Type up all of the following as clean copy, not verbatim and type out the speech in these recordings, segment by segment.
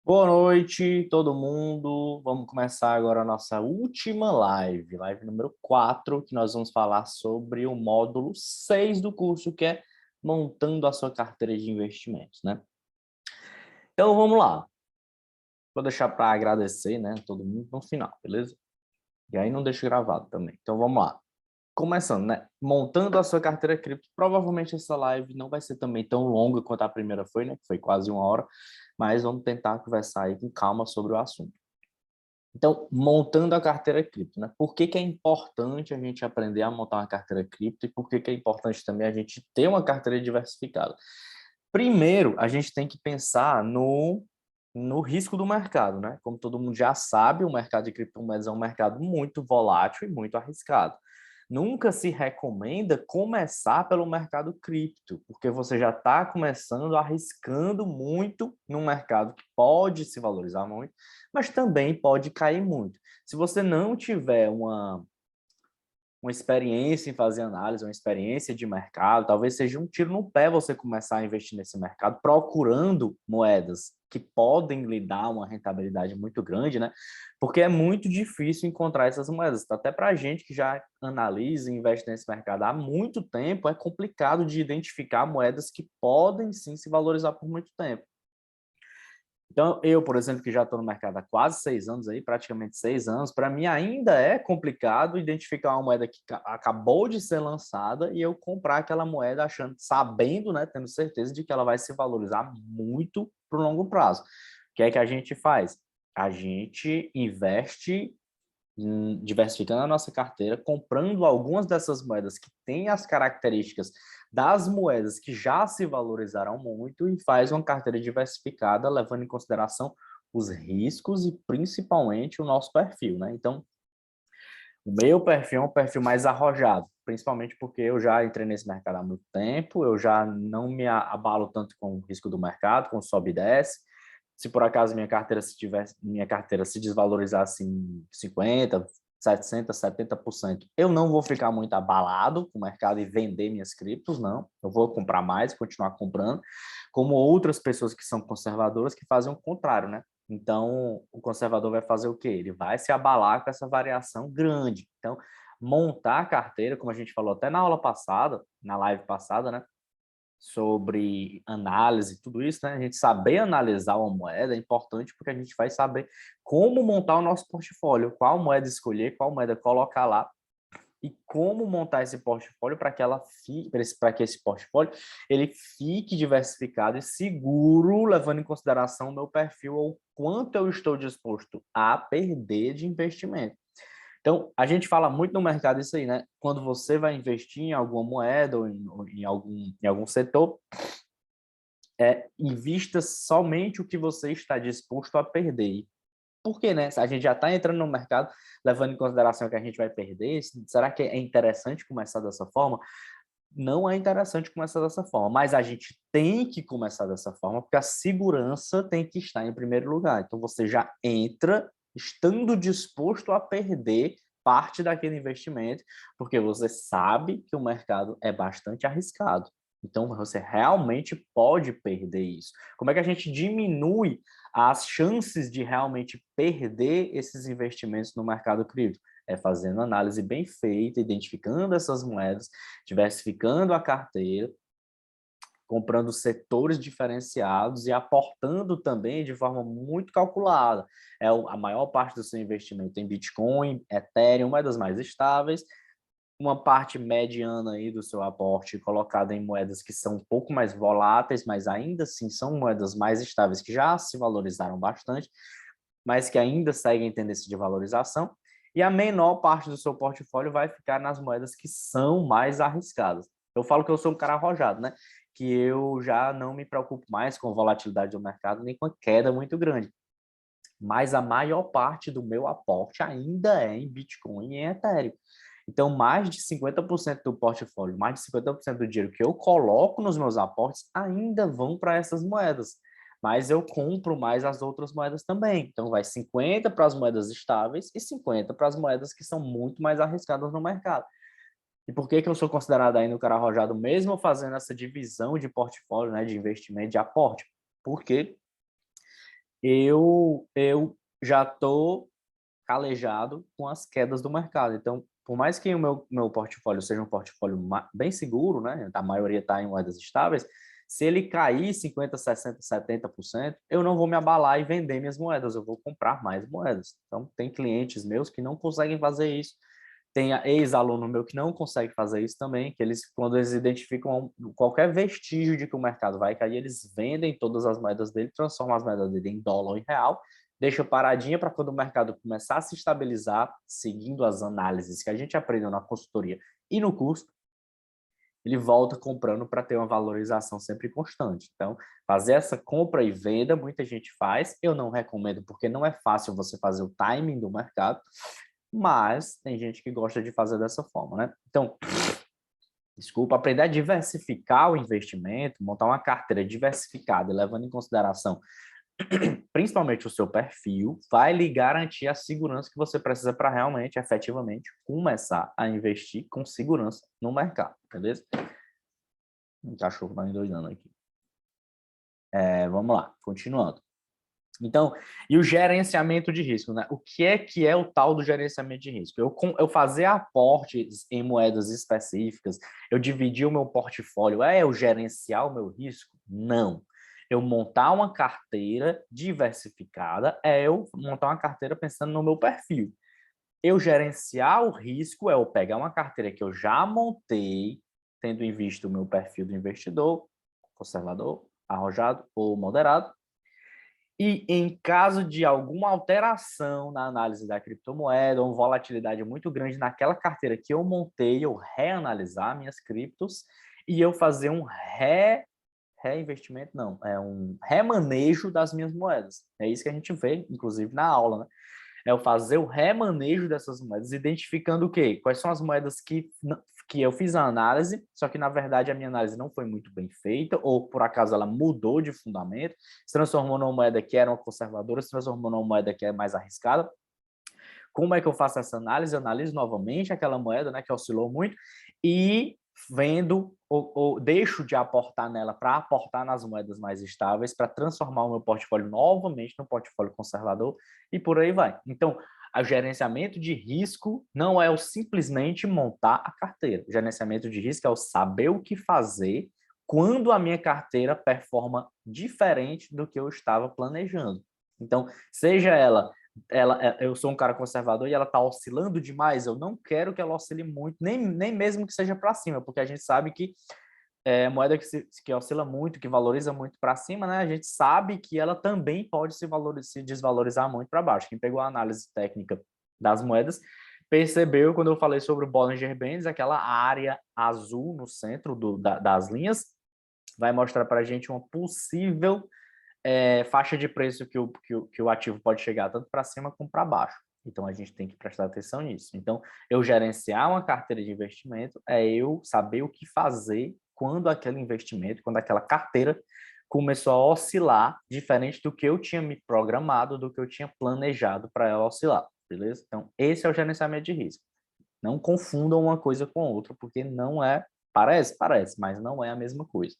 Boa noite, todo mundo. Vamos começar agora a nossa última live número 4, que nós vamos falar sobre o módulo 6 do curso, que é montando a sua carteira de investimentos, né? Então, vamos lá. Vou deixar para agradecer, né, todo mundo no final, beleza? E aí não deixo gravado também. Então, vamos lá. Começando, né? Montando a sua carteira cripto. Provavelmente essa live não vai ser também tão longa quanto a primeira foi, né? Que foi quase 1 hora. Mas vamos tentar conversar aí com calma sobre o assunto. Então, montando a carteira cripto, né? Por que que é importante a gente aprender a montar uma carteira cripto e por que que é importante também a gente ter uma carteira diversificada? Primeiro, a gente tem que pensar no risco do mercado, né? Como todo mundo já sabe, o mercado de criptomoedas é um mercado muito volátil e muito arriscado. Nunca se recomenda começar pelo mercado cripto, porque você já está começando arriscando muito num mercado que pode se valorizar muito, mas também pode cair muito. Se você não tiver uma experiência em fazer análise, uma experiência de mercado, talvez seja um tiro no pé você começar a investir nesse mercado procurando moedas que podem lhe dar uma rentabilidade muito grande, né? Porque é muito difícil encontrar essas moedas. Até para a gente que já analisa e investe nesse mercado há muito tempo, é complicado de identificar moedas que podem sim se valorizar por muito tempo. Então, eu, por exemplo, que já estou no mercado há quase 6 anos, aí, praticamente 6 anos, para mim ainda é complicado identificar uma moeda que acabou de ser lançada e eu comprar aquela moeda achando, sabendo, né, tendo certeza de que ela vai se valorizar muito para o longo prazo. O que é que a gente faz? A gente investe diversificando a nossa carteira, comprando algumas dessas moedas que têm as características das moedas que já se valorizaram muito e faz uma carteira diversificada, levando em consideração os riscos e principalmente o nosso perfil, né? Então, o meu perfil é um perfil mais arrojado, principalmente porque eu já entrei nesse mercado há muito tempo, eu já não me abalo tanto com o risco do mercado, com sobe e desce. Se por acaso minha carteira se desvalorizasse em 50, 700, 70%, eu não vou ficar muito abalado com o mercado e vender minhas criptos, não. Eu vou comprar mais, continuar comprando, como outras pessoas que são conservadoras que fazem o contrário, né? Então, o conservador vai fazer o quê? Ele vai se abalar com essa variação grande. Então, montar a carteira, como a gente falou até na aula passada, na live passada, né? Sobre análise, tudo isso, né? A gente saber analisar uma moeda é importante porque a gente vai saber como montar o nosso portfólio, qual moeda escolher, qual moeda colocar lá e como montar esse portfólio para que ela fique, para que esse portfólio ele fique diversificado e seguro, levando em consideração o meu perfil ou quanto eu estou disposto a perder de investimento. Então, a gente fala muito no mercado isso aí, né? Quando você vai investir em alguma moeda ou em algum setor, invista somente o que você está disposto a perder. Por quê, né? A gente já está entrando no mercado, levando em consideração que a gente vai perder, será que é interessante começar dessa forma? Não é interessante começar dessa forma, mas a gente tem que começar dessa forma, porque a segurança tem que estar em primeiro lugar. Então, você já entra estando disposto a perder parte daquele investimento, porque você sabe que o mercado é bastante arriscado. Então, você realmente pode perder isso. Como é que a gente diminui as chances de realmente perder esses investimentos no mercado cripto? É fazendo análise bem feita, identificando essas moedas, diversificando a carteira, comprando setores diferenciados e aportando também de forma muito calculada. A maior parte do seu investimento em Bitcoin, Ethereum, moedas mais estáveis, uma parte mediana aí do seu aporte colocada em moedas que são um pouco mais voláteis, mas ainda assim são moedas mais estáveis que já se valorizaram bastante, mas que ainda seguem tendência de valorização, e a menor parte do seu portfólio vai ficar nas moedas que são mais arriscadas. Eu falo que eu sou um cara arrojado, né? Que eu já não me preocupo mais com a volatilidade do mercado, nem com a queda muito grande. Mas a maior parte do meu aporte ainda é em Bitcoin e em Ethereum. Então, mais de 50% do portfólio, mais de 50% do dinheiro que eu coloco nos meus aportes ainda vão para essas moedas. Mas eu compro mais as outras moedas também. Então, vai 50 para as moedas estáveis e 50 para as moedas que são muito mais arriscadas no mercado. E por que que eu sou considerado ainda um cara arrojado, mesmo fazendo essa divisão de portfólio, né, de investimento, de aporte? Porque eu já estou calejado com as quedas do mercado. Então, por mais que o meu portfólio seja um portfólio bem seguro, né? A maioria está em moedas estáveis, se ele cair 50%, 60%, 70%, eu não vou me abalar e vender minhas moedas, eu vou comprar mais moedas. Então, tem clientes meus que não conseguem fazer isso. Tem ex-aluno meu que não consegue fazer isso também, que eles, quando eles identificam qualquer vestígio de que o mercado vai cair, eles vendem todas as moedas dele, transformam as moedas dele em dólar ou em real, deixa paradinha para quando o mercado começar a se estabilizar, seguindo as análises que a gente aprendeu na consultoria e no curso, ele volta comprando para ter uma valorização sempre constante. Então, fazer essa compra e venda, muita gente faz. Eu não recomendo, porque não é fácil você fazer o timing do mercado, mas tem gente que gosta de fazer dessa forma, né? Então, desculpa, aprender a diversificar o investimento, montar uma carteira diversificada, levando em consideração principalmente o seu perfil, vai lhe garantir a segurança que você precisa para realmente, efetivamente, começar a investir com segurança no mercado, beleza? O cachorro tá me endoidando aqui. Vamos lá, continuando. Então, e o gerenciamento de risco, né? O que é o tal do gerenciamento de risco? Eu fazer aportes em moedas específicas, eu dividir o meu portfólio, eu gerenciar o meu risco? Não. Eu montar uma carteira diversificada, eu montar uma carteira pensando no meu perfil. Eu gerenciar o risco é eu pegar uma carteira que eu já montei, tendo em vista o meu perfil do investidor, conservador, arrojado ou moderado, e em caso de alguma alteração na análise da criptomoeda, ou volatilidade muito grande naquela carteira que eu montei, eu reanalisar minhas criptos e eu fazer um reinvestimento, não, é um remanejo das minhas moedas. É isso que a gente vê, inclusive, na aula, né? É eu fazer o remanejo dessas moedas, identificando o quê? Quais são as moedas que eu fiz a análise, só que, na verdade, a minha análise não foi muito bem feita, ou, por acaso, ela mudou de fundamento, se transformou numa moeda que era uma conservadora, se transformou numa moeda que é mais arriscada. Como é que eu faço essa análise? Eu analiso novamente aquela moeda, né, que oscilou muito, e vendo ou deixo de aportar nela para aportar nas moedas mais estáveis, para transformar o meu portfólio novamente no portfólio conservador e por aí vai. Então, o gerenciamento de risco não é o simplesmente montar a carteira. O gerenciamento de risco é o saber o que fazer quando a minha carteira performa diferente do que eu estava planejando. Então, seja eu sou um cara conservador e ela está oscilando demais, eu não quero que ela oscile muito, nem mesmo que seja para cima, porque a gente sabe que moeda que oscila muito, que valoriza muito para cima, né? A gente sabe que ela também pode se desvalorizar muito para baixo. Quem pegou a análise técnica das moedas percebeu, quando eu falei sobre o Bollinger Bands, aquela área azul no centro das linhas, vai mostrar para a gente uma possível faixa de preço que o ativo pode chegar tanto para cima como para baixo. Então, a gente tem que prestar atenção nisso. Então, eu gerenciar uma carteira de investimento é eu saber o que fazer quando aquele investimento, quando aquela carteira começou a oscilar diferente do que eu tinha me programado, do que eu tinha planejado para ela oscilar, beleza? Então, esse é o gerenciamento de risco. Não confundam uma coisa com outra, porque não é, parece, mas não é a mesma coisa.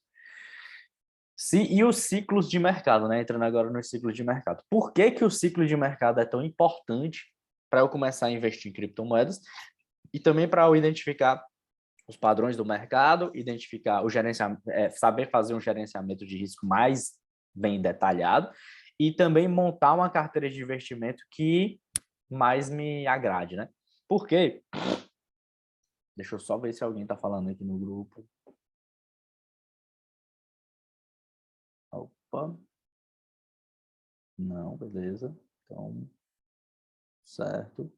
E os ciclos de mercado, né? Entrando agora nos ciclos de mercado. Por que que o ciclo de mercado é tão importante para eu começar a investir em criptomoedas e também para eu identificar os padrões do mercado, identificar o gerenciamento, saber fazer um gerenciamento de risco mais bem detalhado e também montar uma carteira de investimento que mais me agrade, né? Por quê? Deixa eu só ver se alguém está falando aqui no grupo. Opa. Não, beleza. Então, certo.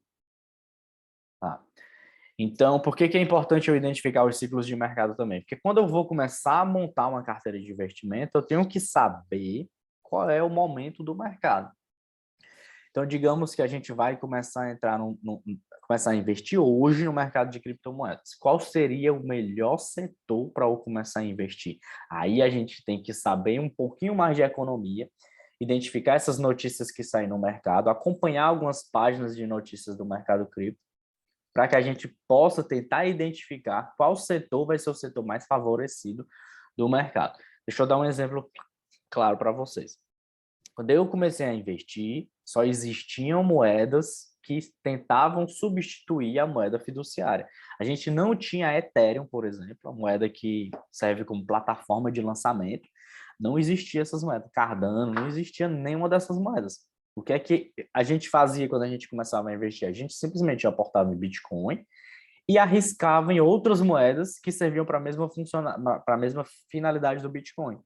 Tá. Então, por que que é importante eu identificar os ciclos de mercado também? Porque quando eu vou começar a montar uma carteira de investimento, eu tenho que saber qual é o momento do mercado. Então, digamos que a gente vai começar a entrar começar a investir hoje no mercado de criptomoedas. Qual seria o melhor setor para eu começar a investir? Aí a gente tem que saber um pouquinho mais de economia, identificar essas notícias que saem no mercado, acompanhar algumas páginas de notícias do mercado cripto, para que a gente possa tentar identificar qual setor vai ser o setor mais favorecido do mercado. Deixa eu dar um exemplo claro para vocês. Quando eu comecei a investir, só existiam moedas que tentavam substituir a moeda fiduciária. A gente não tinha a Ethereum, por exemplo, a moeda que serve como plataforma de lançamento. Não existia essas moedas. Cardano, não existia nenhuma dessas moedas. O que é que a gente fazia quando a gente começava a investir? A gente simplesmente aportava em Bitcoin e arriscava em outras moedas que serviam para a mesma para a mesma finalidade do Bitcoin,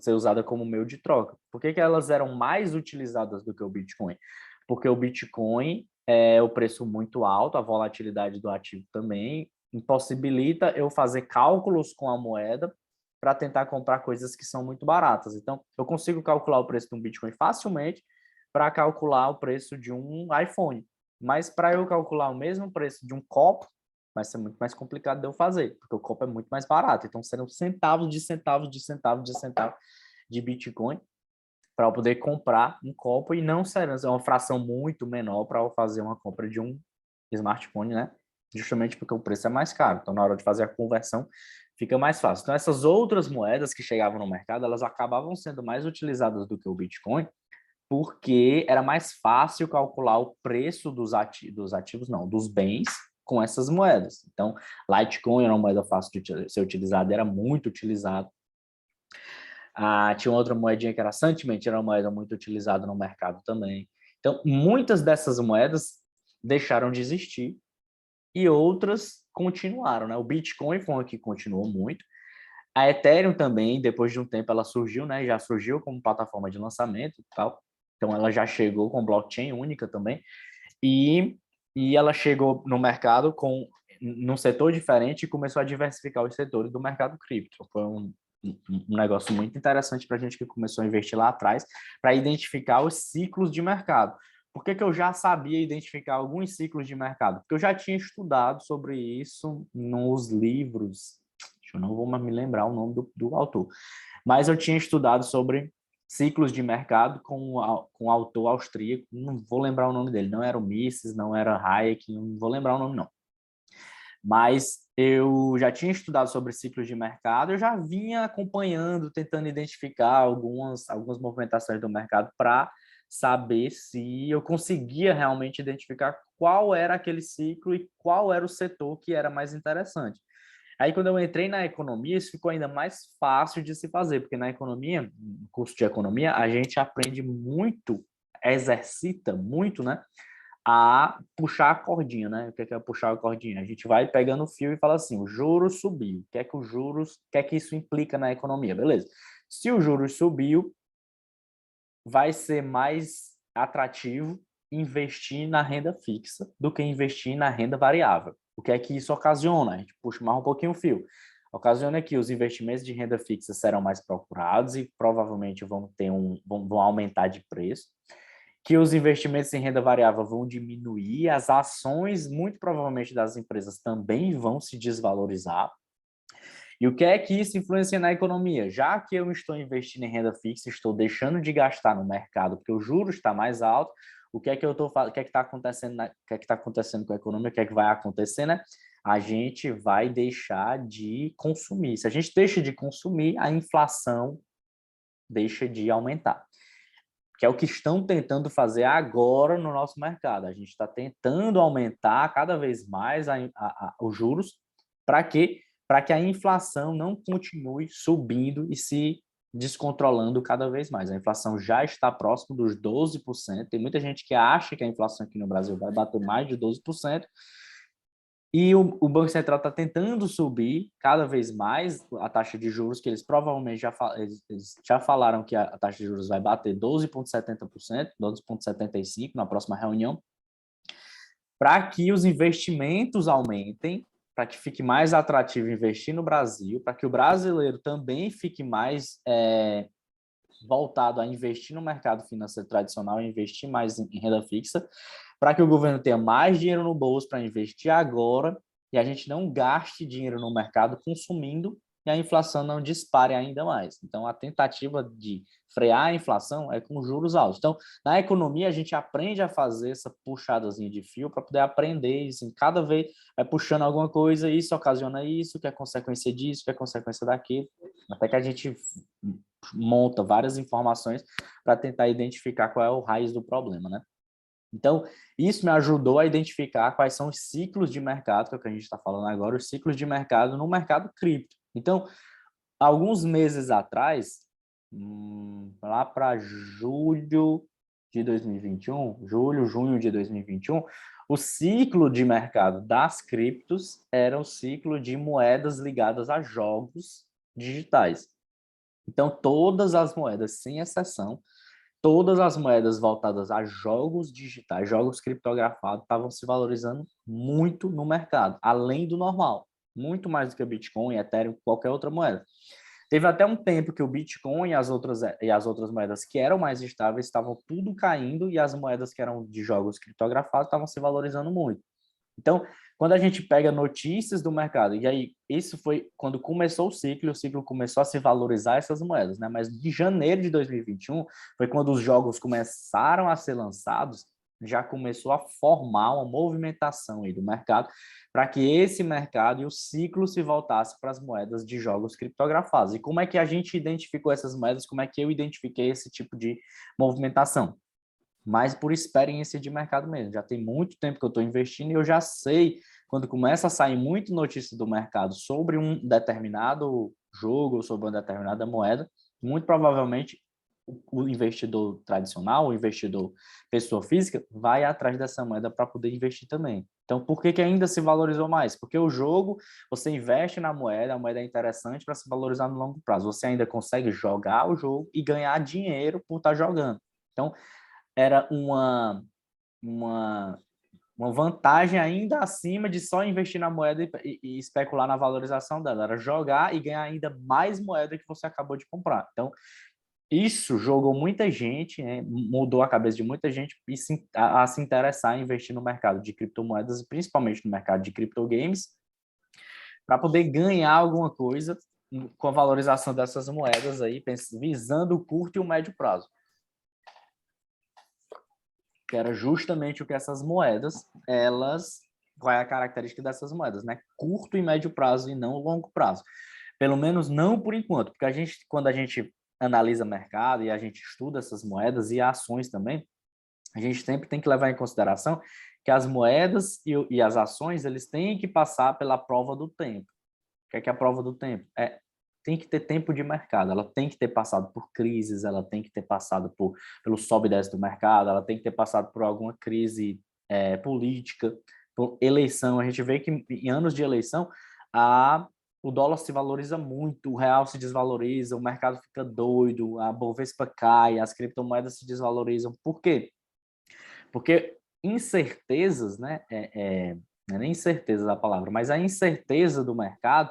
ser usada como meio de troca. Por que elas eram mais utilizadas do que o Bitcoin? Porque o Bitcoin é o preço muito alto, a volatilidade do ativo também impossibilita eu fazer cálculos com a moeda para tentar comprar coisas que são muito baratas. Então, eu consigo calcular o preço de um Bitcoin facilmente para calcular o preço de um iPhone. Mas para eu calcular o mesmo preço de um copo, vai ser muito mais complicado de eu fazer, porque o copo é muito mais barato. Então, serão centavos de centavos de centavos de centavos de Bitcoin para eu poder comprar um copo e não será uma fração muito menor para eu fazer uma compra de um smartphone, né? Justamente porque o preço é mais caro. Então, na hora de fazer a conversão, fica mais fácil. Então, essas outras moedas que chegavam no mercado, elas acabavam sendo mais utilizadas do que o Bitcoin, porque era mais fácil calcular o preço dos ativos, não, dos bens com essas moedas. Então, Litecoin era uma moeda fácil de ser utilizada, era muito utilizado. Tinha outra moedinha que era Sentiment, era uma moeda muito utilizada no mercado também. Então, muitas dessas moedas deixaram de existir e outras continuaram, né? O Bitcoin foi uma que continuou muito. A Ethereum também, depois de um tempo, ela surgiu, né? Já surgiu como plataforma de lançamento e tal. Então, ela já chegou com blockchain única também. E, e ela chegou no mercado num setor diferente e começou a diversificar os setores do mercado cripto. Foi um negócio muito interessante para a gente que começou a investir lá atrás, para identificar os ciclos de mercado. Por que eu já sabia identificar alguns ciclos de mercado? Porque eu já tinha estudado sobre isso nos livros. Eu não vou mais me lembrar o nome do autor, mas eu tinha estudado sobre ciclos de mercado com um autor austríaco, não vou lembrar o nome dele, não era o Mises, não era Hayek, não vou lembrar o nome não. Mas eu já tinha estudado sobre ciclos de mercado, eu já vinha acompanhando, tentando identificar algumas movimentações do mercado para saber se eu conseguia realmente identificar qual era aquele ciclo e qual era o setor que era mais interessante. Aí, quando eu entrei na economia, isso ficou ainda mais fácil de se fazer, porque na economia, no curso de economia, a gente aprende muito, exercita muito, né, a puxar a cordinha, né? O que é puxar a cordinha? A gente vai pegando o fio e fala assim, o juros subiu. O que é que isso implica na economia? Beleza. Se o juros subiu, vai ser mais atrativo investir na renda fixa do que investir na renda variável. O que é que isso ocasiona? A gente puxa mais um pouquinho o fio. Ocasiona que os investimentos de renda fixa serão mais procurados e provavelmente vão aumentar de preço, que os investimentos em renda variável vão diminuir, as ações, muito provavelmente, das empresas também vão se desvalorizar. E o que é que isso influencia na economia? Já que eu estou investindo em renda fixa, estou deixando de gastar no mercado porque o juro está mais alto, o que é que o que é que está acontecendo, o que é que está acontecendo com a economia, o que é que vai acontecer, né? A gente vai deixar de consumir. Se a gente deixa de consumir, a inflação deixa de aumentar, que é o que estão tentando fazer agora no nosso mercado. A gente está tentando aumentar cada vez mais os juros para quê? Para que a inflação não continue subindo e se descontrolando cada vez mais. A inflação já está próximo dos 12%. Tem muita gente que acha que a inflação aqui no Brasil vai bater mais de 12%. E o Banco Central está tentando subir cada vez mais a taxa de juros, que eles provavelmente eles já falaram que a taxa de juros vai bater 12,70%, 12,75% na próxima reunião, para que os investimentos aumentem, para que fique mais atrativo investir no Brasil, para que o brasileiro também fique mais voltado a investir no mercado financeiro tradicional, investir mais em renda fixa, para que o governo tenha mais dinheiro no bolso para investir agora e a gente não gaste dinheiro no mercado consumindo e a inflação não dispare ainda mais. Então, a tentativa de frear a inflação é com juros altos. Então, na economia, a gente aprende a fazer essa puxadazinha de fio para poder aprender, assim, cada vez vai puxando alguma coisa, isso ocasiona isso, que é consequência disso, que é consequência daquilo, até que a gente monta várias informações para tentar identificar qual é o raiz do problema, né? Então, isso me ajudou a identificar quais são os ciclos de mercado, que é o que a gente está falando agora, os ciclos de mercado no mercado cripto. Então, alguns meses atrás, lá para julho de 2021, julho, junho de 2021, o ciclo de mercado das criptos era o ciclo de moedas ligadas a jogos digitais. Então, todas as moedas, sem exceção, todas as moedas voltadas a jogos digitais, jogos criptografados, estavam se valorizando muito no mercado, além do normal, muito mais do que o Bitcoin, Ethereum, qualquer outra moeda. Teve até um tempo que o Bitcoin e as outras moedas que eram mais estáveis estavam tudo caindo e as moedas que eram de jogos criptografados estavam se valorizando muito. Então, quando a gente pega notícias do mercado, e aí isso foi quando começou o ciclo começou a se valorizar essas moedas, né? Mas de janeiro de 2021 foi quando os jogos começaram a ser lançados, já começou a formar uma movimentação aí do mercado para que esse mercado e o ciclo se voltasse para as moedas de jogos criptografados. E como é que a gente identificou essas moedas? Como é que eu identifiquei esse tipo de movimentação? Mas por experiência de mercado mesmo. Já tem muito tempo que eu estou investindo e eu já sei, quando começa a sair muito notícia do mercado sobre um determinado jogo, sobre uma determinada moeda, muito provavelmente o investidor tradicional, o investidor pessoa física, vai atrás dessa moeda para poder investir também. Então, por que ainda se valorizou mais? Porque o jogo, você investe na moeda, a moeda é interessante para se valorizar no longo prazo. Você ainda consegue jogar o jogo e ganhar dinheiro por estar jogando. Então, era uma, uma vantagem ainda acima de só investir na moeda e especular na valorização dela. Era jogar e ganhar ainda mais moeda que você acabou de comprar. Então, isso jogou muita gente, né, mudou a cabeça de muita gente a se interessar em investir no mercado de criptomoedas, principalmente no mercado de criptogames, para poder ganhar alguma coisa com a valorização dessas moedas aí, visando o curto e o médio prazo, que era justamente o que essas moedas, qual é a característica dessas moedas, né? Curto e médio prazo e não longo prazo. Pelo menos não por enquanto, porque quando a gente analisa mercado e a gente estuda essas moedas e ações também, a gente sempre tem que levar em consideração que as moedas e as ações, eles têm que passar pela prova do tempo. O que é a prova do tempo? Tem que ter tempo de mercado, ela tem que ter passado por crises, ela tem que ter passado pelo sobe e desce do mercado, ela tem que ter passado por alguma crise política, por eleição. A gente vê que em anos de eleição, o dólar se valoriza muito, o real se desvaloriza, o mercado fica doido, a Bovespa cai, as criptomoedas se desvalorizam. Por quê? Porque incertezas, né? Não é nem incerteza a palavra, mas a incerteza do mercado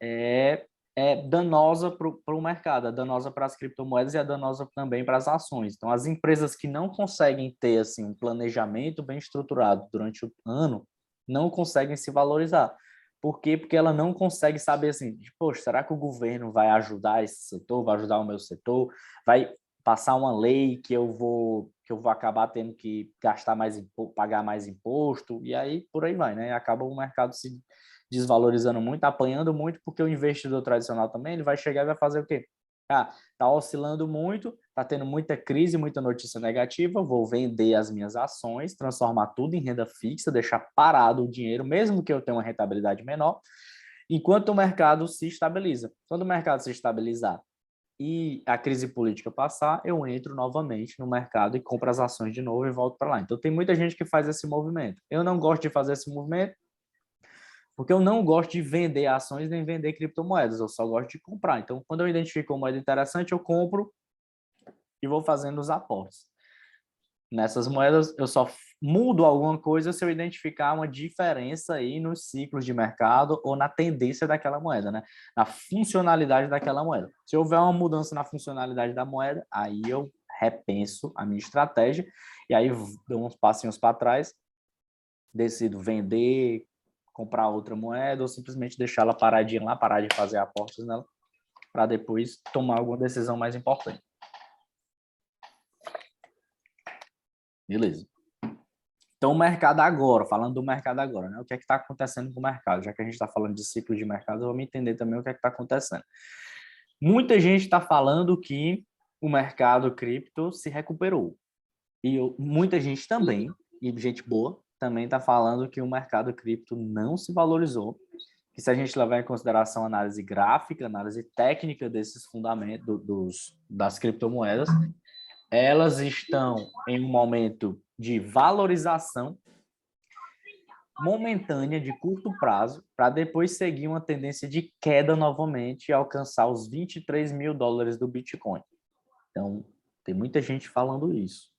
é, é danosa para o mercado, é danosa para as criptomoedas e é danosa também para as ações. Então, as empresas que não conseguem ter assim, um planejamento bem estruturado durante o ano não conseguem se valorizar. Por quê? Porque ela não consegue saber assim, poxa, será que o governo vai ajudar esse setor, vai ajudar o meu setor, vai passar uma lei que eu vou acabar tendo que gastar mais, pagar mais imposto, e aí por aí vai, né? Acaba o mercado se desvalorizando muito, apanhando muito, porque o investidor tradicional também, ele vai chegar e vai fazer o quê? Tá oscilando muito, tá tendo muita crise, muita notícia negativa, vou vender as minhas ações, transformar tudo em renda fixa, deixar parado o dinheiro, mesmo que eu tenha uma rentabilidade menor, enquanto o mercado se estabiliza. Quando o mercado se estabilizar e a crise política passar, eu entro novamente no mercado e compro as ações de novo e volto para lá. Então, tem muita gente que faz esse movimento. Eu não gosto de fazer esse movimento, porque eu não gosto de vender ações nem vender criptomoedas, eu só gosto de comprar. Então, quando eu identifico uma moeda interessante, eu compro e vou fazendo os aportes. Nessas moedas, eu só mudo alguma coisa se eu identificar uma diferença aí nos ciclos de mercado ou na tendência daquela moeda, né? Na funcionalidade daquela moeda. Se houver uma mudança na funcionalidade da moeda, aí eu repenso a minha estratégia e aí dou uns passinhos para trás, decido vender, comprar outra moeda ou simplesmente deixar ela paradinha lá, parar de fazer apostas nela, para depois tomar alguma decisão mais importante. Beleza. Então, o mercado agora, falando do mercado agora, né? O que é que está acontecendo com o mercado? Já que a gente está falando de ciclo de mercado, vamos entender também o que é que está acontecendo. Muita gente está falando que o mercado cripto se recuperou. E muita gente também, e gente boa, também está falando que o mercado cripto não se valorizou. Que se a gente levar em consideração a análise gráfica, análise técnica desses fundamentos das criptomoedas, elas estão em um momento de valorização momentânea de curto prazo para depois seguir uma tendência de queda novamente e alcançar os 23 mil dólares do Bitcoin. Então, tem muita gente falando isso,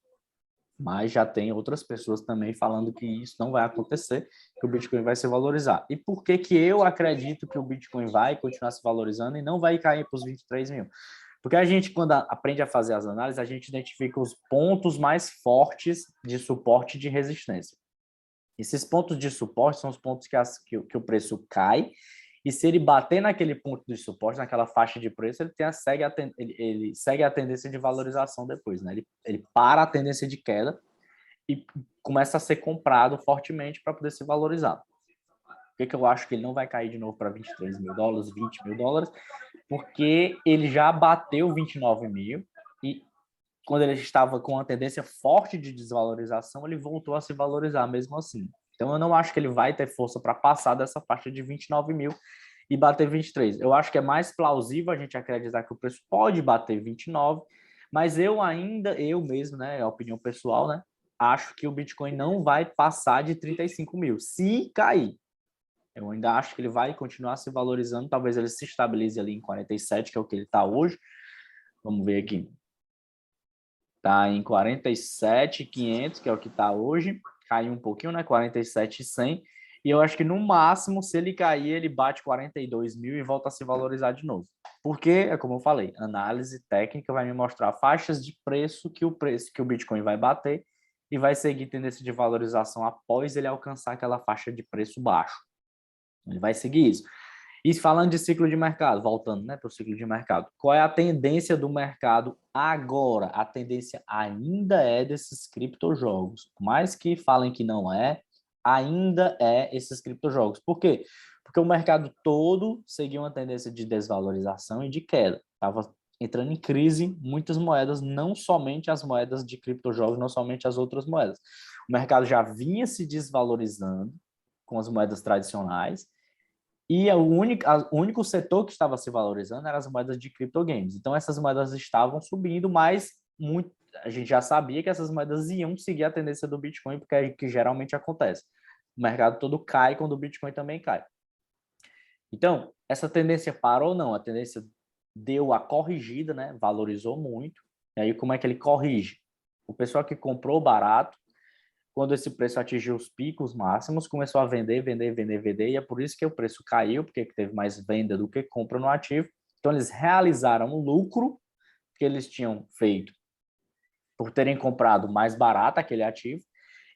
mas já tem outras pessoas também falando que isso não vai acontecer, que o Bitcoin vai se valorizar. E por que que eu acredito que o Bitcoin vai continuar se valorizando e não vai cair para os 23 mil? Porque a gente, quando aprende a fazer as análises, a gente identifica os pontos mais fortes de suporte e de resistência. Esses pontos de suporte são os pontos que o preço cai, e se ele bater naquele ponto de suporte, naquela faixa de preço, ele segue a tendência de valorização depois, né? Ele para a tendência de queda e começa a ser comprado fortemente para poder se valorizar. Por que eu acho que ele não vai cair de novo para 23 mil dólares, 20 mil dólares? Porque ele já bateu 29 mil e quando ele estava com uma tendência forte de desvalorização, ele voltou a se valorizar mesmo assim. Então, eu não acho que ele vai ter força para passar dessa faixa de 29 mil e bater 23. Eu acho que é mais plausível a gente acreditar que o preço pode bater 29, mas eu mesmo, né, é a opinião pessoal, né, acho que o Bitcoin não vai passar de 35 mil, se cair. Eu ainda acho que ele vai continuar se valorizando, talvez ele se estabilize ali em 47, que é o que ele está hoje. Vamos ver aqui. Está em 47.500, que é o que está hoje. Caiu um pouquinho, né? 47.100. E eu acho que no máximo, se ele cair, ele bate 42 mil e volta a se valorizar de novo. Porque, é como eu falei, análise técnica vai me mostrar faixas de preço que o Bitcoin vai bater e vai seguir tendência de valorização após ele alcançar aquela faixa de preço baixo. Ele vai seguir isso. E falando de ciclo de mercado, voltando, né, para o ciclo de mercado, qual é a tendência do mercado agora? A tendência ainda é desses criptojogos. Por mais que falem que não é, ainda é esses criptojogos. Por quê? Porque o mercado todo seguiu uma tendência de desvalorização e de queda. Estava entrando em crise muitas moedas, não somente as moedas de criptojogos, não somente as outras moedas. O mercado já vinha se desvalorizando com as moedas tradicionais, e o único setor que estava se valorizando eram as moedas de criptogames. Então, essas moedas estavam subindo, mas a gente já sabia que essas moedas iam seguir a tendência do Bitcoin, porque é o que geralmente acontece. O mercado todo cai quando o Bitcoin também cai. Então, essa tendência parou ou não? A tendência deu a corrigida, né? Valorizou muito. E aí, como é que ele corrige? O pessoal que comprou barato, quando esse preço atingiu os picos máximos, começou a vender, e é por isso que o preço caiu, porque teve mais venda do que compra no ativo. Então, eles realizaram o lucro que eles tinham feito por terem comprado mais barato aquele ativo,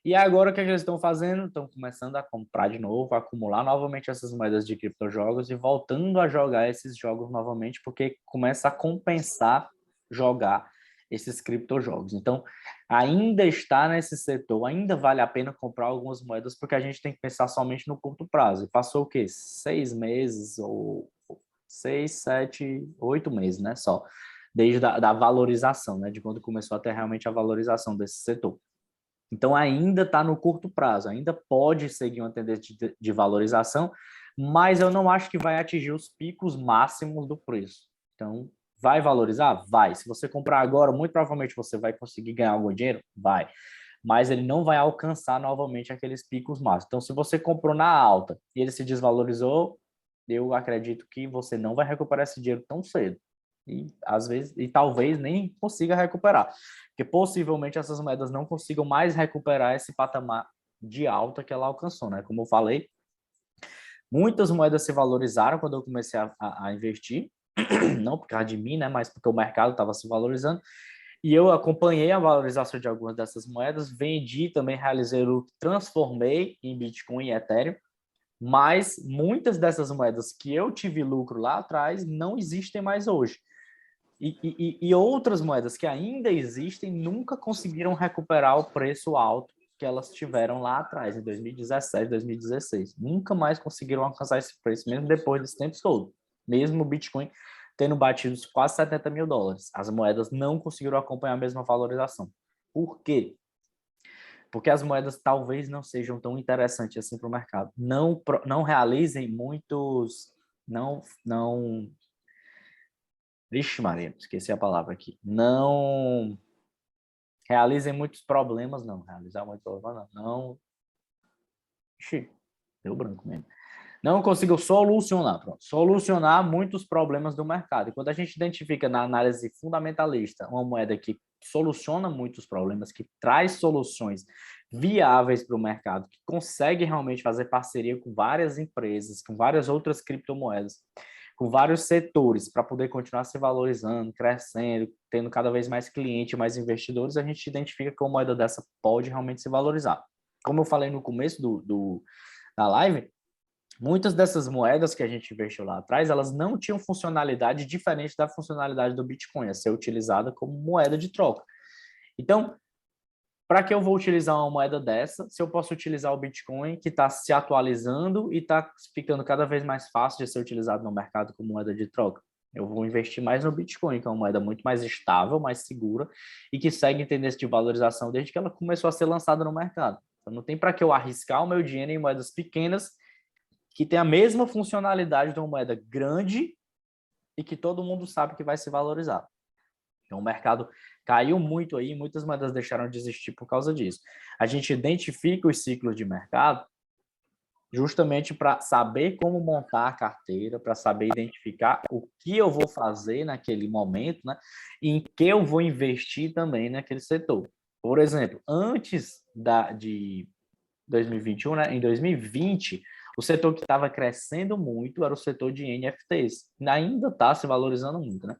e agora o que eles estão fazendo? Estão começando a comprar de novo, a acumular novamente essas moedas de criptojogos e voltando a jogar esses jogos novamente, porque começa a compensar jogar esses criptojogos. Então, ainda está nesse setor, ainda vale a pena comprar algumas moedas, porque a gente tem que pensar somente no curto prazo. E passou o quê? 6 meses, ou 6, 7, 8 meses, né? Só, desde da valorização, né? De quando começou a ter realmente a valorização desse setor. Então, ainda está no curto prazo, ainda pode seguir uma tendência de valorização, mas eu não acho que vai atingir os picos máximos do preço. Então, vai valorizar? Vai. Se você comprar agora, muito provavelmente você vai conseguir ganhar algum dinheiro? Vai. Mas ele não vai alcançar novamente aqueles picos máximos. Então, se você comprou na alta e ele se desvalorizou, eu acredito que você não vai recuperar esse dinheiro tão cedo. E às vezes, e talvez nem consiga recuperar, porque possivelmente essas moedas não consigam mais recuperar esse patamar de alta que ela alcançou, né? Como eu falei, muitas moedas se valorizaram quando eu comecei a investir, não por causa de mim, né? Mas porque o mercado estava se valorizando. E eu acompanhei a valorização de algumas dessas moedas, vendi também, realizei o transformei em Bitcoin e Ethereum, mas muitas dessas moedas que eu tive lucro lá atrás não existem mais hoje. E outras moedas que ainda existem nunca conseguiram recuperar o preço alto que elas tiveram lá atrás, em 2017, 2016. Nunca mais conseguiram alcançar esse preço, mesmo depois desse tempo todo. Mesmo o Bitcoin tendo batido quase 70 mil dólares. As moedas não conseguiram acompanhar a mesma valorização. Por quê? Porque as moedas talvez não sejam tão interessantes assim para o mercado. Não realizem muitos... Não... Vixe, Maria, esqueci a palavra aqui. Não realizem muitos problemas, não. Realizar muitos problemas, não. Ixi, deu branco mesmo. Não conseguiu solucionar, pronto, solucionar muitos problemas do mercado. E quando a gente identifica na análise fundamentalista uma moeda que soluciona muitos problemas, que traz soluções viáveis para o mercado, que consegue realmente fazer parceria com várias empresas, com várias outras criptomoedas, com vários setores, para poder continuar se valorizando, crescendo, tendo cada vez mais clientes, mais investidores, a gente identifica que uma moeda dessa pode realmente se valorizar. Como eu falei no começo da live, muitas dessas moedas que a gente investiu lá atrás, elas não tinham funcionalidade diferente da funcionalidade do Bitcoin, a ser utilizada como moeda de troca. Então, para que eu vou utilizar uma moeda dessa, se eu posso utilizar o Bitcoin, que está se atualizando e está ficando cada vez mais fácil de ser utilizado no mercado como moeda de troca? Eu vou investir mais no Bitcoin, que é uma moeda muito mais estável, mais segura e que segue em tendência de valorização desde que ela começou a ser lançada no mercado. Então, não tem para que eu arriscar o meu dinheiro em moedas pequenas que tem a mesma funcionalidade de uma moeda grande e que todo mundo sabe que vai se valorizar. Então, o mercado caiu muito aí, muitas moedas deixaram de existir por causa disso. A gente identifica os ciclos de mercado justamente para saber como montar a carteira, para saber identificar o que eu vou fazer naquele momento, né? E em que eu vou investir também naquele setor. Por exemplo, antes de 2021, né? Em 2020, o setor que estava crescendo muito era o setor de NFTs. Ainda está se valorizando muito, né?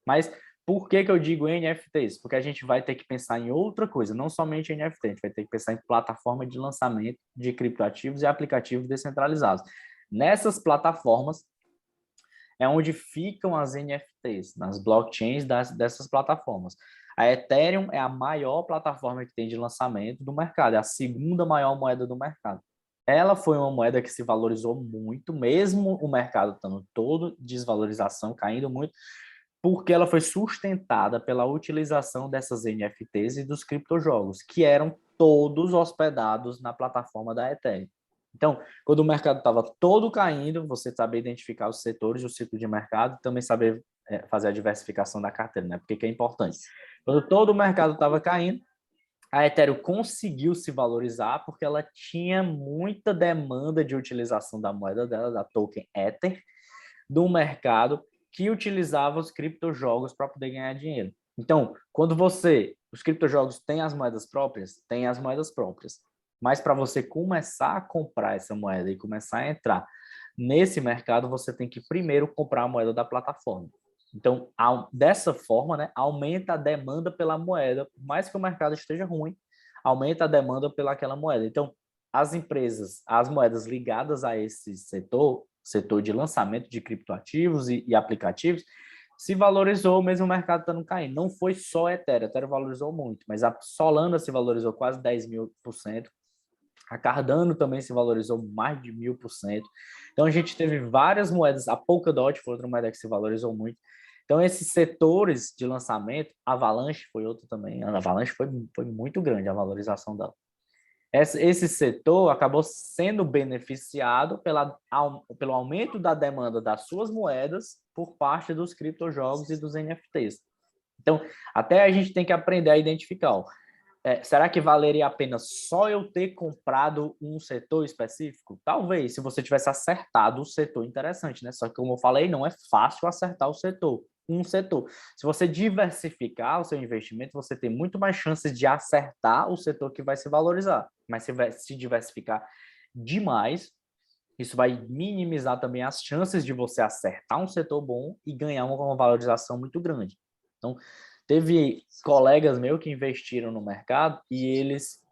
Mas por que eu digo NFTs? Porque a gente vai ter que pensar em outra coisa, não somente NFT, a gente vai ter que pensar em plataforma de lançamento de criptoativos e aplicativos descentralizados. Nessas plataformas é onde ficam as NFTs, nas blockchains dessas plataformas. A Ethereum é a maior plataforma que tem de lançamento do mercado, é a segunda maior moeda do mercado. Ela foi uma moeda que se valorizou muito, mesmo o mercado estando todo desvalorização, caindo muito, porque ela foi sustentada pela utilização dessas NFTs e dos criptojogos, que eram todos hospedados na plataforma da Ethereum. Então, quando o mercado estava todo caindo, você saber identificar os setores, o ciclo de mercado, também saber fazer a diversificação da carteira, né? Porque que é importante. Quando todo o mercado estava caindo, a Ethereum conseguiu se valorizar porque ela tinha muita demanda de utilização da moeda dela, da token Ether, do mercado que utilizava os criptojogos para poder ganhar dinheiro. Então, quando os criptojogos têm as moedas próprias, tem as moedas próprias. Mas para você começar a comprar essa moeda e começar a entrar nesse mercado, você tem que primeiro comprar a moeda da plataforma. Então, dessa forma, né, aumenta a demanda pela moeda, por mais que o mercado esteja ruim, aumenta a demanda pelaquela moeda. Então, as empresas, as moedas ligadas a esse setor de lançamento de criptoativos e aplicativos, se valorizou mesmo o mercado estando caindo. Não foi só a Ethereum valorizou muito, mas a Solana se valorizou quase 10.000%, a Cardano também se valorizou mais de 1.000%. Então, a gente teve várias moedas, a Polkadot foi outra moeda que se valorizou muito. Então, esses setores de lançamento, a Avalanche foi outro também, a Avalanche foi muito grande a valorização dela. Esse setor acabou sendo beneficiado pelo aumento da demanda das suas moedas por parte dos criptojogos e dos NFTs. Então, até a gente tem que aprender a identificar. Será que valeria a pena só eu ter comprado um setor específico? Talvez, se você tivesse acertado o setor interessante, né? Só que, como eu falei, não é fácil acertar o setor, um setor. Se você diversificar o seu investimento, você tem muito mais chances de acertar o setor que vai se valorizar. Mas se diversificar demais, isso vai minimizar também as chances de você acertar um setor bom e ganhar uma valorização muito grande. Então, teve colegas meus que investiram no mercado e eles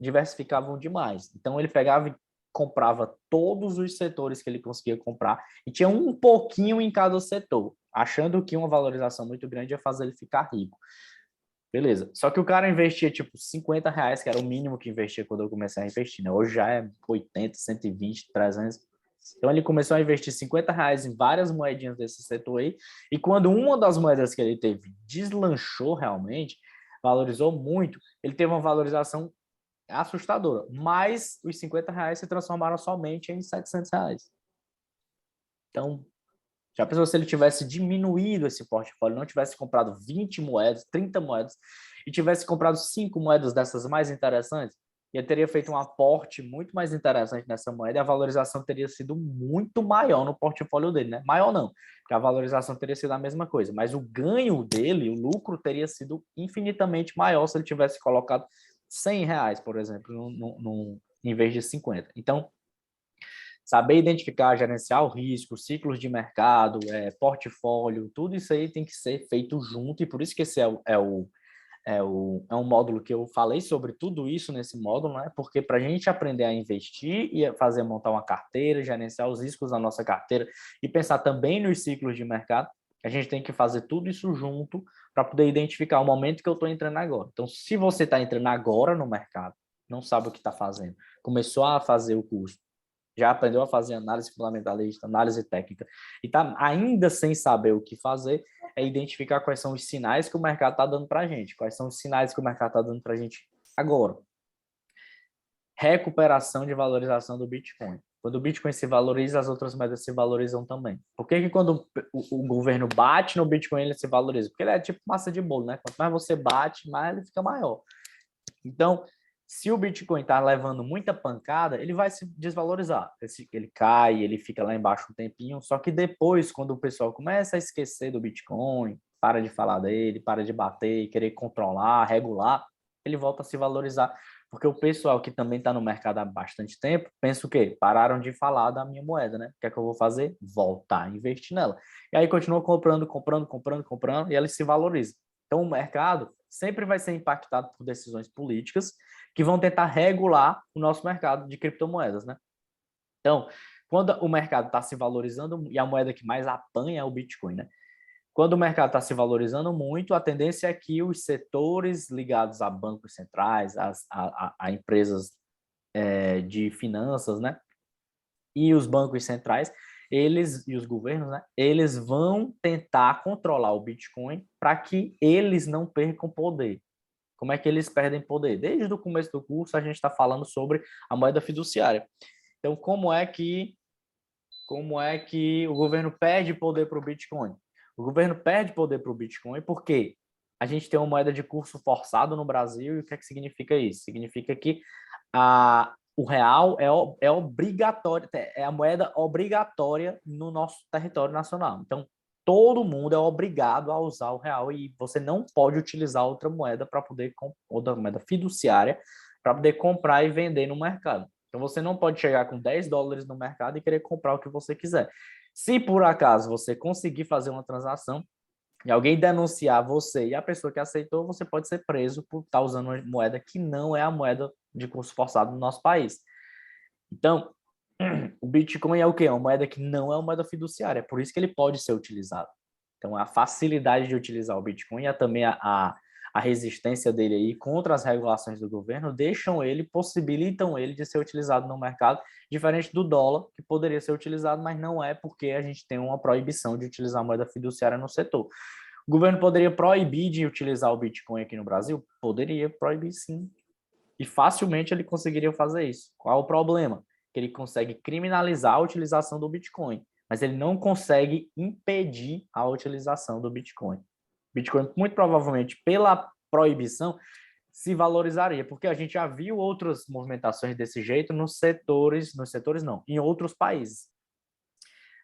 diversificavam demais. Então, ele pegava e comprava todos os setores que ele conseguia comprar e tinha um pouquinho em cada setor, achando que uma valorização muito grande ia fazer ele ficar rico. Beleza. Só que o cara investia tipo R$ 50, que era o mínimo que investia quando eu comecei a investir, né? Hoje já é 80, 120, 300. Então, ele começou a investir R$ 50 em várias moedinhas desse setor aí, e quando uma das moedas que ele teve deslanchou realmente, valorizou muito, ele teve uma valorização assustadora, mas os R$ 50 se transformaram somente em R$ 700. Então, já pensou se ele tivesse diminuído esse portfólio, não tivesse comprado 20 moedas, 30 moedas, e tivesse comprado 5 moedas dessas mais interessantes, ele teria feito um aporte muito mais interessante nessa moeda e a valorização teria sido muito maior no portfólio dele, né? Maior não, porque a valorização teria sido a mesma coisa, mas o ganho dele, o lucro, teria sido infinitamente maior se ele tivesse colocado R$ 100, por exemplo, em vez de 50. Então, saber identificar, gerenciar o risco, ciclos de mercado, portfólio, tudo isso aí tem que ser feito junto, e por isso que esse é um módulo que eu falei sobre tudo isso nesse módulo, né? Porque para a gente aprender a investir e montar uma carteira, gerenciar os riscos da nossa carteira e pensar também nos ciclos de mercado, a gente tem que fazer tudo isso junto para poder identificar o momento que eu estou entrando agora. Então, se você está entrando agora no mercado, não sabe o que está fazendo, começou a fazer o curso, já aprendeu a fazer análise fundamentalista, análise técnica, e está ainda sem saber o que fazer, é identificar quais são os sinais que o mercado está dando para a gente, quais são os sinais que o mercado está dando para a gente agora. Recuperação de valorização do Bitcoin. Quando o Bitcoin se valoriza, as outras moedas se valorizam também. Por que quando o governo bate no Bitcoin, ele se valoriza? Porque ele é tipo massa de bolo, né? Quanto mais você bate, mais ele fica maior. Então, se o Bitcoin está levando muita pancada, ele vai se desvalorizar. Ele cai, ele fica lá embaixo um tempinho, só que depois, quando o pessoal começa a esquecer do Bitcoin, para de falar dele, para de bater, querer controlar, regular, ele volta a se valorizar. Porque o pessoal que também está no mercado há bastante tempo, pensa o quê? Pararam de falar da minha moeda, né? O que é que eu vou fazer? Voltar a investir nela. E aí continua comprando, e ela se valoriza. Então, o mercado sempre vai ser impactado por decisões políticas que vão tentar regular o nosso mercado de criptomoedas, né? Então, quando o mercado está se valorizando, e a moeda que mais apanha é o Bitcoin, né? Quando o mercado está se valorizando muito, a tendência é que os setores ligados a bancos centrais, a empresas de finanças, né? E os bancos centrais, eles e os governos, né? Eles vão tentar controlar o Bitcoin para que eles não percam poder. Como é que eles perdem poder? Desde o começo do curso, a gente está falando sobre a moeda fiduciária. Então, como é que o governo perde poder para o Bitcoin? O governo perde poder para o Bitcoin porque a gente tem uma moeda de curso forçado no Brasil, e o que é que significa isso? Significa que o real é obrigatório, é a moeda obrigatória no nosso território nacional. Então, todo mundo é obrigado a usar o real e você não pode utilizar outra moeda para poder, outra moeda fiduciária, para poder comprar e vender no mercado. Então, você não pode chegar com US$ 10 no mercado e querer comprar o que você quiser. Se por acaso você conseguir fazer uma transação e alguém denunciar você e a pessoa que aceitou, você pode ser preso por estar usando uma moeda que não é a moeda de curso forçado no nosso país. Então, o Bitcoin é o quê? É uma moeda que não é uma moeda fiduciária, é por isso que ele pode ser utilizado. Então, a facilidade de utilizar o Bitcoin e também a resistência dele aí contra as regulações do governo possibilitam ele de ser utilizado no mercado, diferente do dólar, que poderia ser utilizado, mas não é porque a gente tem uma proibição de utilizar a moeda fiduciária no setor. O governo poderia proibir de utilizar o Bitcoin aqui no Brasil? Poderia proibir, sim. E facilmente ele conseguiria fazer isso. Qual é o problema? Que ele consegue criminalizar a utilização do Bitcoin, mas ele não consegue impedir a utilização do Bitcoin. Bitcoin, muito provavelmente, pela proibição, se valorizaria, porque a gente já viu outras movimentações desse jeito nos setores não, em outros países.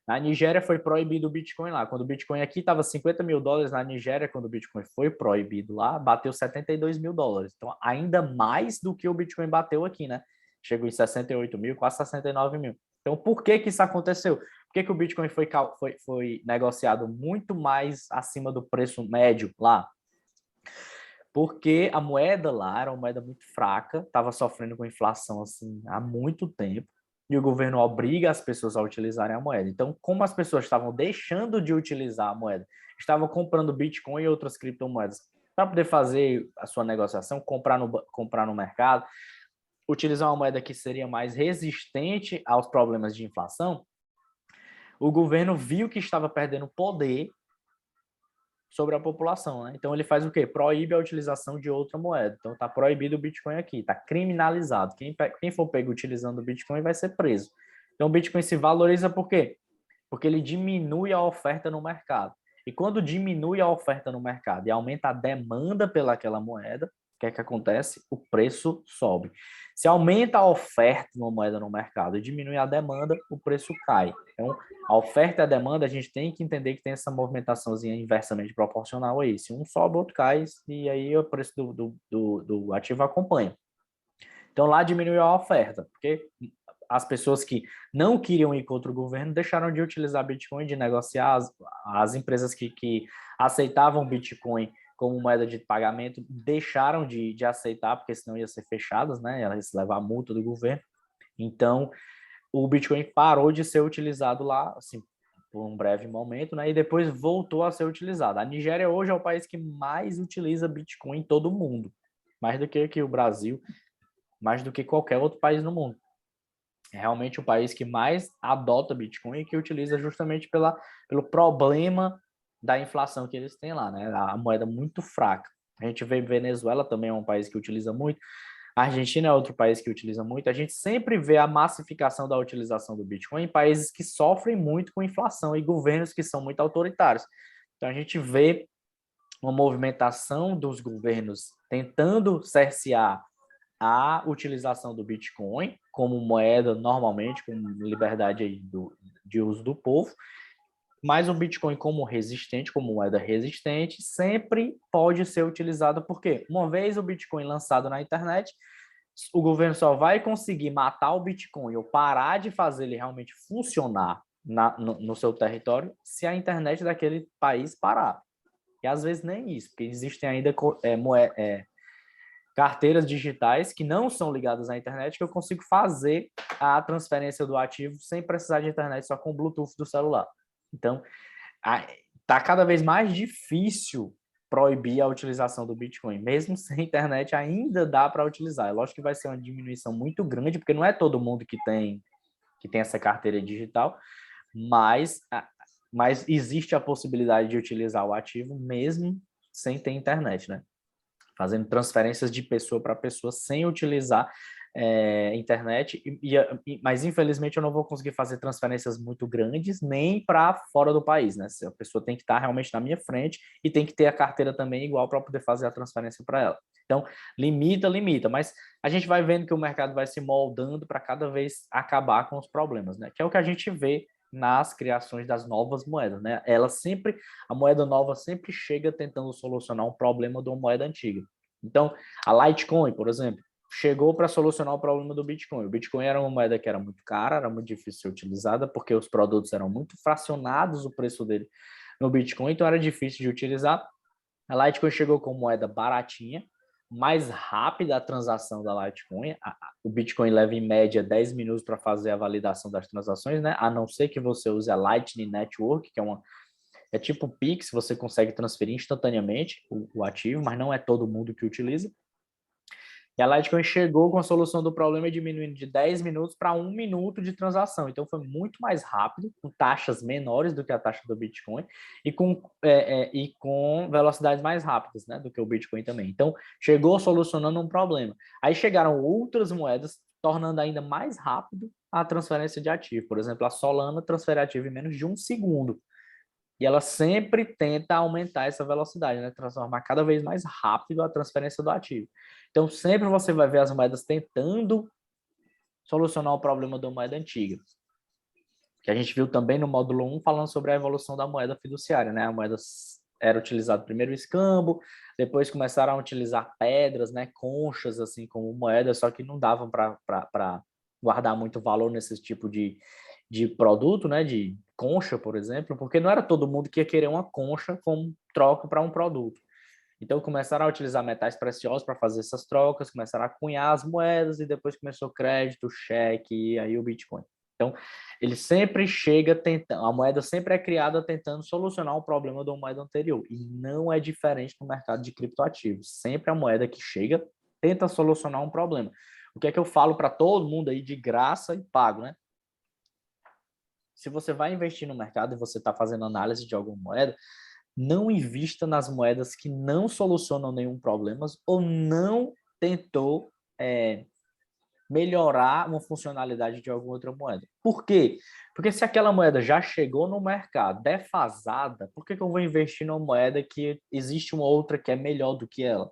Na Nigéria foi proibido o Bitcoin lá. Quando o Bitcoin aqui estava US$ 50.000, na Nigéria, quando o Bitcoin foi proibido lá, bateu US$ 72.000. Então, ainda mais do que o Bitcoin bateu aqui, né? Chegou em 68 mil, quase 69 mil. Então, por que que isso aconteceu? Por que que o Bitcoin foi negociado muito mais acima do preço médio lá? Porque a moeda lá era uma moeda muito fraca, estava sofrendo com inflação assim há muito tempo, e o governo obriga as pessoas a utilizarem a moeda. Então, como as pessoas estavam deixando de utilizar a moeda, estavam comprando Bitcoin e outras criptomoedas para poder fazer a sua negociação, comprar no mercado, utilizar uma moeda que seria mais resistente aos problemas de inflação, o governo viu que estava perdendo poder sobre a população, né? Então ele faz o quê? Proíbe a utilização de outra moeda. Então está proibido o Bitcoin aqui, está criminalizado. Quem for pego utilizando o Bitcoin vai ser preso. Então o Bitcoin se valoriza por quê? Porque ele diminui a oferta no mercado. E quando diminui a oferta no mercado e aumenta a demanda pelaquela moeda, o que é que acontece? O preço sobe. Se aumenta a oferta de uma moeda no mercado e diminui a demanda, o preço cai. Então, a oferta e a demanda, a gente tem que entender que tem essa movimentaçãozinha inversamente proporcional aí. Se um sobe, o outro cai, e aí o preço do ativo acompanha. Então, lá diminuiu a oferta, porque as pessoas que não queriam ir contra o governo deixaram de utilizar Bitcoin, de negociar. As empresas que aceitavam Bitcoin como moeda de pagamento deixaram de aceitar, porque senão ia ser fechadas, né? Elas levar a multa do governo. Então, o Bitcoin parou de ser utilizado lá, assim, por um breve momento, né? E depois voltou a ser utilizado. A Nigéria hoje é o país que mais utiliza Bitcoin em todo o mundo, mais do que o Brasil, mais do que qualquer outro país no mundo. É realmente o país que mais adota Bitcoin e que utiliza justamente pelo problema da inflação que eles têm lá, né? A moeda muito fraca. A gente vê Venezuela também é um país que utiliza muito. A Argentina é outro país que utiliza muito. A gente sempre vê a massificação da utilização do Bitcoin em países que sofrem muito com inflação e governos que são muito autoritários. Então a gente vê uma movimentação dos governos tentando cercear a utilização do Bitcoin como moeda normalmente, com liberdade aí de uso do povo, mas o Bitcoin como resistente, como moeda resistente, sempre pode ser utilizado, porque uma vez o Bitcoin lançado na internet, o governo só vai conseguir matar o Bitcoin ou parar de fazer ele realmente funcionar no seu território se a internet daquele país parar. E às vezes nem isso, porque existem ainda carteiras digitais que não são ligadas à internet que eu consigo fazer a transferência do ativo sem precisar de internet, só com o Bluetooth do celular. Então, está cada vez mais difícil proibir a utilização do Bitcoin. Mesmo sem internet, ainda dá para utilizar. É lógico que vai ser uma diminuição muito grande, porque não é todo mundo que tem essa carteira digital, mas existe a possibilidade de utilizar o ativo mesmo sem ter internet, né? Fazendo transferências de pessoa para pessoa sem utilizar internet, mas infelizmente eu não vou conseguir fazer transferências muito grandes nem para fora do país, né? A pessoa tem que estar realmente na minha frente e tem que ter a carteira também igual para poder fazer a transferência para ela. Então, limita, mas a gente vai vendo que o mercado vai se moldando para cada vez acabar com os problemas, né? Que é o que a gente vê nas criações das novas moedas, né? A moeda nova sempre chega tentando solucionar um problema de uma moeda antiga. Então, a Litecoin, por exemplo, chegou para solucionar o problema do Bitcoin. O Bitcoin era uma moeda que era muito cara, era muito difícil de ser utilizada, porque os produtos eram muito fracionados, o preço dele no Bitcoin, então era difícil de utilizar. A Litecoin chegou com moeda baratinha, mais rápida a transação da Litecoin. O Bitcoin leva em média 10 minutos para fazer a validação das transações, né? A não ser que você use a Lightning Network, que é tipo o Pix, você consegue transferir instantaneamente o ativo, mas não é todo mundo que utiliza. E a Litecoin chegou com a solução do problema diminuindo de 10 minutos para 1 minuto de transação. Então, foi muito mais rápido, com taxas menores do que a taxa do Bitcoin e com velocidades mais rápidas, né, do que o Bitcoin também. Então, chegou solucionando um problema. Aí chegaram outras moedas, tornando ainda mais rápido a transferência de ativo. Por exemplo, a Solana transfere ativo em menos de 1 segundo. E ela sempre tenta aumentar essa velocidade, né? Transformar cada vez mais rápido a transferência do ativo. Então, sempre você vai ver as moedas tentando solucionar o problema da moeda antiga. Que a gente viu também no módulo 1 falando sobre a evolução da moeda fiduciária, né? A moeda era utilizado primeiro o escambo, depois começaram a utilizar pedras, né? Conchas, assim, como moeda, só que não davam para guardar muito valor nesse tipo de produto, né? De concha, por exemplo, porque não era todo mundo que ia querer uma concha como troca para um produto. Então começaram a utilizar metais preciosos para fazer essas trocas, começaram a cunhar as moedas e depois começou crédito, cheque e aí o Bitcoin. Então, ele sempre chega tentando, a moeda sempre é criada tentando solucionar um problema da moeda anterior. E não é diferente no mercado de criptoativos. Sempre a moeda que chega tenta solucionar um problema. O que é que eu falo para todo mundo aí de graça e pago, né? se você vai investir no mercado e você está fazendo análise de alguma moeda, não invista nas moedas que não solucionam nenhum problema ou não tentou melhorar uma funcionalidade de alguma outra moeda. Por quê? Porque se aquela moeda já chegou no mercado defasada, por que eu vou investir numa moeda que existe uma outra que é melhor do que ela?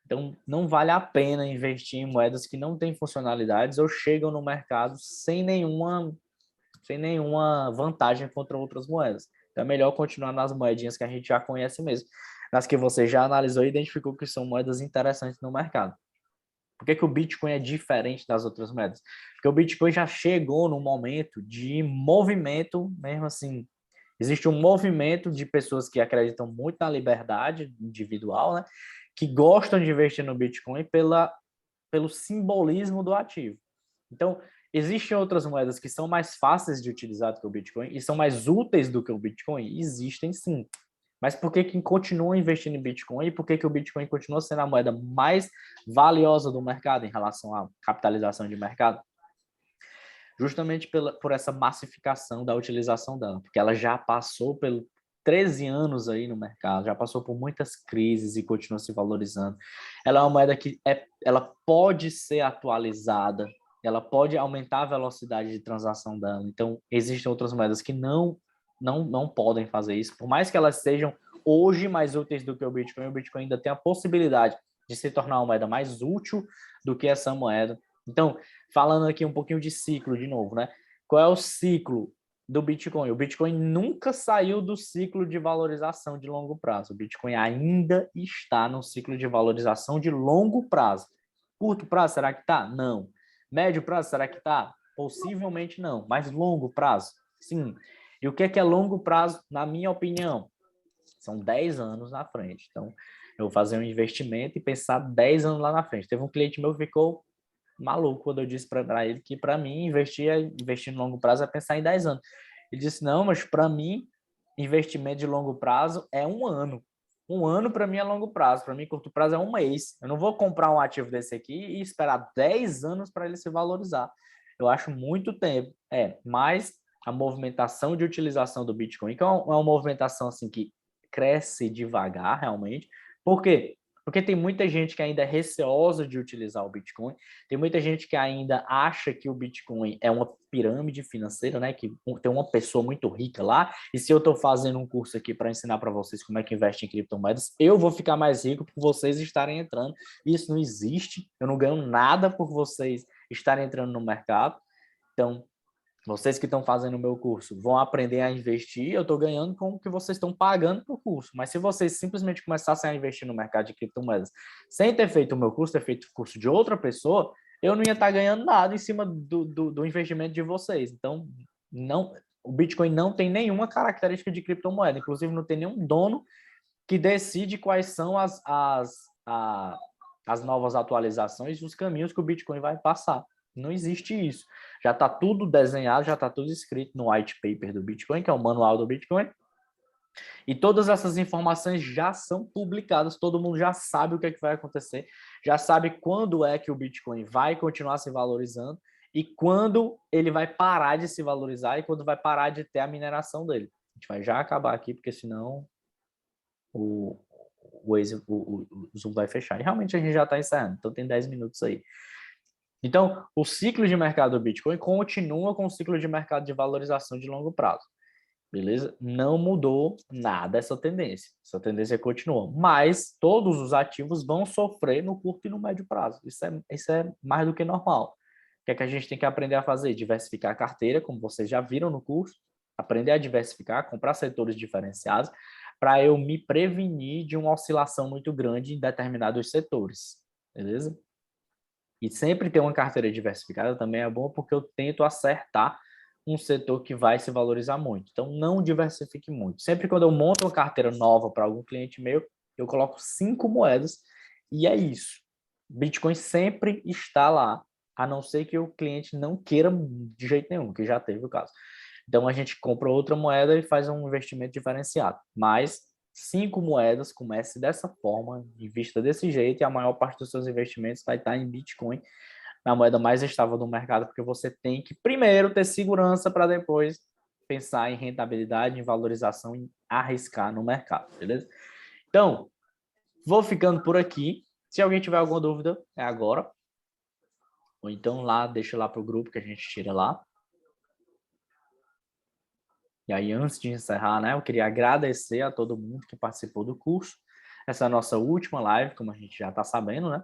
Então, não vale a pena investir em moedas que não têm funcionalidades ou chegam no mercado sem nenhuma vantagem contra outras moedas. Então, é melhor continuar nas moedinhas que a gente já conhece mesmo, nas que você já analisou e identificou que são moedas interessantes no mercado. Por que o Bitcoin é diferente das outras moedas? Porque o Bitcoin já chegou num momento de movimento, mesmo assim, existe um movimento de pessoas que acreditam muito na liberdade individual, né? Que gostam de investir no Bitcoin pelo simbolismo do ativo. Então, existem outras moedas que são mais fáceis de utilizar do que o Bitcoin e são mais úteis do que o Bitcoin? Existem sim. Mas por que continua investindo em Bitcoin e por que o Bitcoin continua sendo a moeda mais valiosa do mercado em relação à capitalização de mercado? Justamente por essa massificação da utilização dela, porque ela já passou por 13 anos aí no mercado, já passou por muitas crises e continua se valorizando. Ela é uma moeda que ela pode ser atualizada, ela pode aumentar a velocidade de transação dela. Então, existem outras moedas que não podem fazer isso. Por mais que elas sejam hoje mais úteis do que o Bitcoin ainda tem a possibilidade de se tornar uma moeda mais útil do que essa moeda. Então, falando aqui um pouquinho de ciclo de novo, né? Qual é o ciclo do Bitcoin? O Bitcoin nunca saiu do ciclo de valorização de longo prazo. O Bitcoin ainda está no ciclo de valorização de longo prazo. Curto prazo, será que está? Não. Médio prazo, será que está? Possivelmente não. Mas longo prazo? Sim. E o que é longo prazo, na minha opinião? São 10 anos na frente. Então, eu vou fazer um investimento e pensar 10 anos lá na frente. Teve um cliente meu que ficou maluco quando eu disse para ele que, para mim, investir no longo prazo é pensar em 10 anos. Ele disse, não, mas para mim, investimento de longo prazo é um ano. Um ano para mim é longo prazo, para mim curto prazo é um mês. Eu não vou comprar um ativo desse aqui e esperar 10 anos para ele se valorizar. Eu acho muito tempo. Mas a movimentação de utilização do Bitcoin, que é uma movimentação assim que cresce devagar realmente. Por quê? Porque tem muita gente que ainda é receosa de utilizar o Bitcoin, tem muita gente que ainda acha que o Bitcoin é uma pirâmide financeira, né? Que tem uma pessoa muito rica lá, e se eu estou fazendo um curso aqui para ensinar para vocês como é que investe em criptomoedas, eu vou ficar mais rico por vocês estarem entrando. Isso não existe, eu não ganho nada por vocês estarem entrando no mercado. Então, vocês que estão fazendo o meu curso vão aprender a investir, eu estou ganhando com o que vocês estão pagando para o curso. Mas se vocês simplesmente começassem a investir no mercado de criptomoedas sem ter feito o meu curso, ter feito o curso de outra pessoa, eu não ia estar ganhando nada em cima do investimento de vocês. Então, o Bitcoin não tem nenhuma característica de criptomoeda. Inclusive, não tem nenhum dono que decide quais são as novas atualizações e os caminhos que o Bitcoin vai passar. Não existe isso. Já está tudo desenhado, já está tudo escrito no white paper do Bitcoin, que é o manual do Bitcoin. E todas essas informações já são publicadas, todo mundo já sabe o que é que vai acontecer, já sabe quando é que o Bitcoin vai continuar se valorizando e quando ele vai parar de se valorizar e quando vai parar de ter a mineração dele. A gente vai já acabar aqui, porque senão o Zoom vai fechar. E realmente a gente já está encerrando, então tem 10 minutos aí. Então, o ciclo de mercado do Bitcoin continua com o ciclo de mercado de valorização de longo prazo. Beleza? Não mudou nada essa tendência. Essa tendência continua. Mas todos os ativos vão sofrer no curto e no médio prazo. Isso é mais do que normal. O que é que a gente tem que aprender a fazer? Diversificar a carteira, como vocês já viram no curso. Aprender a diversificar, comprar setores diferenciados, para eu me prevenir de uma oscilação muito grande em determinados setores. Beleza? E sempre ter uma carteira diversificada também é bom, porque eu tento acertar um setor que vai se valorizar muito. Então, não diversifique muito. Sempre quando eu monto uma carteira nova para algum cliente meu, eu coloco 5 moedas e é isso. Bitcoin sempre está lá, a não ser que o cliente não queira de jeito nenhum, que já teve o caso. Então, a gente compra outra moeda e faz um investimento diferenciado. Mas 5 moedas, comece dessa forma, invista desse jeito, e a maior parte dos seus investimentos vai estar em Bitcoin na moeda mais estável do mercado, porque você tem que primeiro ter segurança para depois pensar em rentabilidade, em valorização, em arriscar no mercado, beleza? Então, vou ficando por aqui. Se alguém tiver alguma dúvida, é agora. Ou então lá, deixa lá para o grupo que a gente tira lá. E aí, antes de encerrar, né, eu queria agradecer a todo mundo que participou do curso. Essa é a nossa última live, como a gente já está sabendo, né?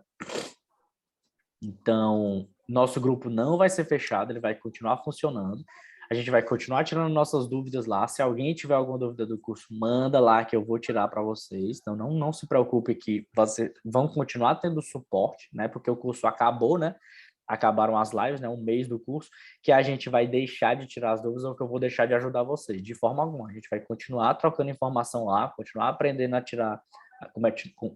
Então, nosso grupo não vai ser fechado, ele vai continuar funcionando. A gente vai continuar tirando nossas dúvidas lá. Se alguém tiver alguma dúvida do curso, manda lá que eu vou tirar para vocês. Então, não se preocupe que vocês vão continuar tendo suporte, né? Porque o curso acabou, né? Acabaram as lives, né? Um mês do curso, que a gente vai deixar de tirar as dúvidas ou que eu vou deixar de ajudar vocês. De forma alguma. A gente vai continuar trocando informação lá, continuar aprendendo a tirar.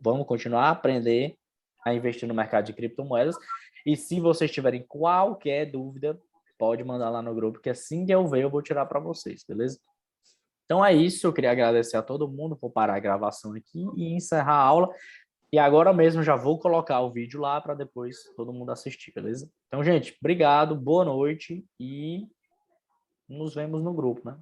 Vamos continuar a aprender a investir no mercado de criptomoedas. E se vocês tiverem qualquer dúvida, pode mandar lá no grupo, que assim que eu ver, eu vou tirar para vocês, beleza? Então é isso, eu queria agradecer a todo mundo, vou parar a gravação aqui e encerrar a aula. E agora mesmo já vou colocar o vídeo lá para depois todo mundo assistir, beleza? Então, gente, obrigado, boa noite e nos vemos no grupo, né?